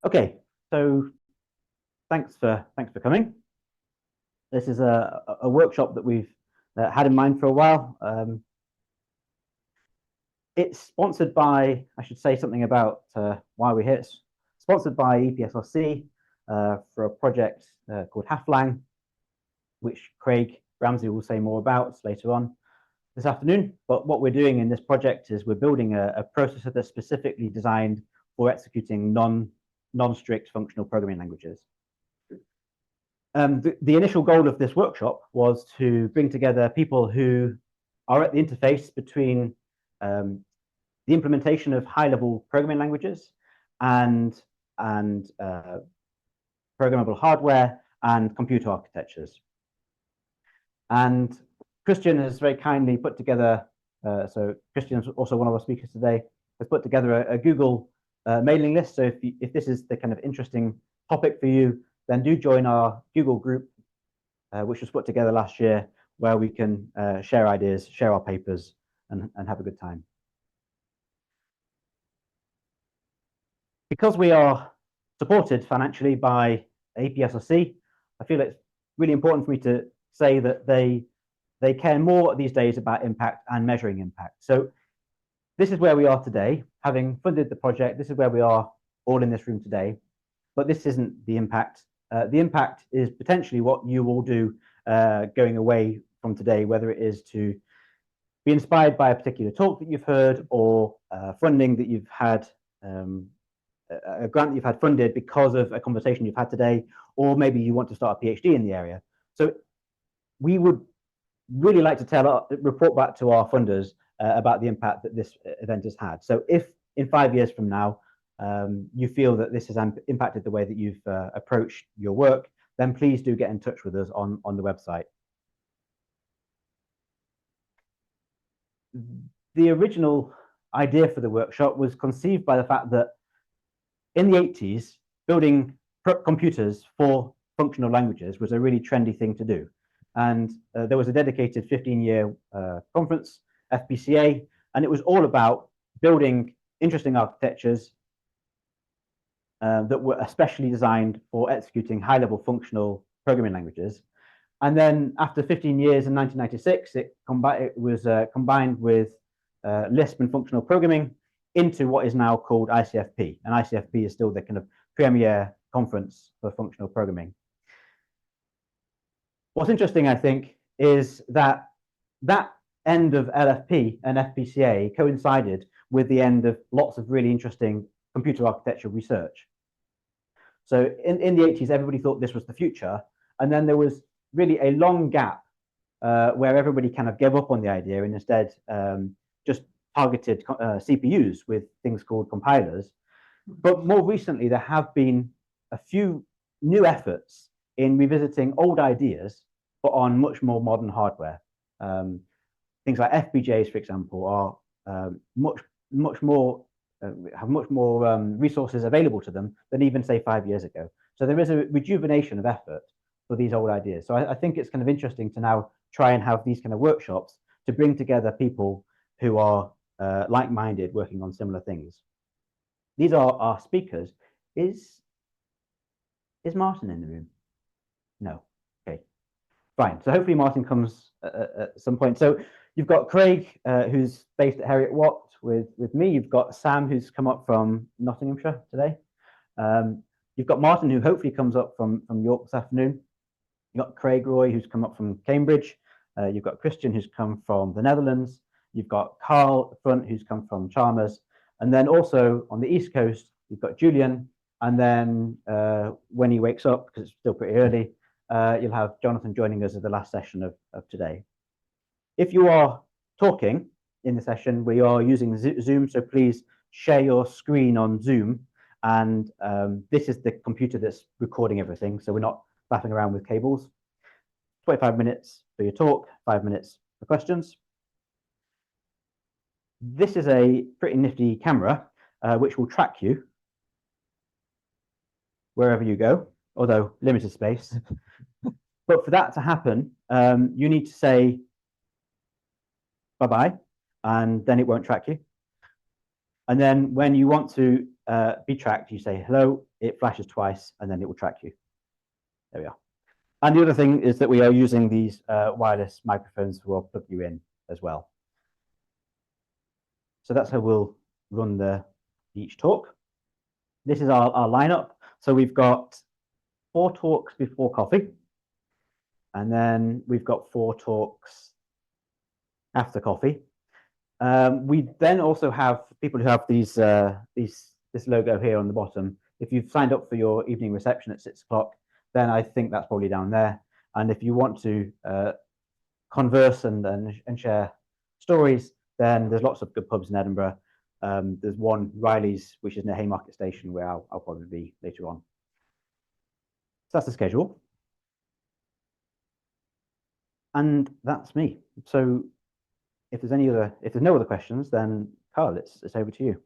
Okay, so thanks for coming. This is a workshop that we've had in mind for a while. It's sponsored by, I should say something about why we're here. It's sponsored by EPSRC for a project called HAFLANG, which Craig Ramsey will say more about later on this afternoon. But what we're doing in this project is we're building a processor that's specifically designed for executing non-strict functional programming languages. The initial goal of this workshop was to bring together people who are at the interface between the implementation of high-level programming languages and programmable hardware and computer architectures. And Christian has very kindly put together, so Christian is also one of our speakers today, has put together a Google mailing list. So if this is the kind of interesting topic for you, then do join our Google group, which was put together last year, where we can share ideas, share our papers, and have a good time. Because we are supported financially by EPSRC, I feel it's really important for me to say that they care more these days about impact and measuring impact. So this is where we are today, having funded the project. This is where we are all in this room today, but this isn't the impact. The impact is potentially what you will do going away from today, whether it is to be inspired by a particular talk that you've heard, or funding that you've had, a grant that you've had funded because of a conversation you've had today, or maybe you want to start a PhD in the area. So we would really like to report back to our funders about the impact that this event has had. So if in 5 years from now, you feel that this has impacted the way that you've approached your work, then please do get in touch with us on the website. The original idea for the workshop was conceived by the fact that in the 80s, building computers for functional languages was a really trendy thing to do. And there was a dedicated 15-year conference, FPCA, and it was all about building interesting architectures that were especially designed for executing high-level functional programming languages. And then after 15 years in 1996, it was combined with Lisp and functional programming into what is now called ICFP. And ICFP is still the kind of premier conference for functional programming. What's interesting, I think, is that end of LFP and FPCA coincided with the end of lots of really interesting computer architecture research. So in the 80s, everybody thought this was the future. And then there was really a long gap where everybody kind of gave up on the idea and instead just targeted CPUs with things called compilers. But more recently, there have been a few new efforts in revisiting old ideas, but on much more modern hardware. Things like FPGAs, for example, are much more resources available to them than even, say, 5 years ago. So there is a rejuvenation of effort for these old ideas. So I think it's kind of interesting to now try and have these kind of workshops to bring together people who are like-minded, working on similar things. These are our speakers. Is Martin in the room? No. Okay, fine. So hopefully Martin comes at some point. So you've got Craig, who's based at Heriot-Watt with me. You've got Sam, who's come up from Nottinghamshire today. You've got Martin, who hopefully comes up from York this afternoon. You've got Craig Roy, who's come up from Cambridge. You've got Christian, who's come from the Netherlands. You've got Carl at the front, who's come from Chalmers. And then also on the East Coast, you've got Julian. And then when he wakes up, because it's still pretty early, you'll have Jonathan joining us at the last session of today. If you are talking in the session, we are using Zoom, so please share your screen on Zoom. And this is the computer that's recording everything, so we're not faffing around with cables. 25 minutes for your talk, 5 minutes for questions. This is a pretty nifty camera, which will track you wherever you go, although limited space. But for that to happen, you need to say bye-bye, and then it won't track you. And then when you want to be tracked, you say hello, it flashes twice, and then it will track you. There we are. And the other thing is that we are using these wireless microphones who will plug you in as well. So that's how we'll run each talk. This is our lineup. So we've got 4 talks before coffee, and then we've got 4 talks after coffee. We then also have people who have this logo here on the bottom. If you've signed up for your evening reception at 6 o'clock, then I think that's probably down there. And if you want to converse and share stories, then there's lots of good pubs in Edinburgh. There's one, Riley's, which is near Haymarket Station, where I'll probably be later on. So that's the schedule. And that's me. So if there's no other questions, then Carl, it's over to you.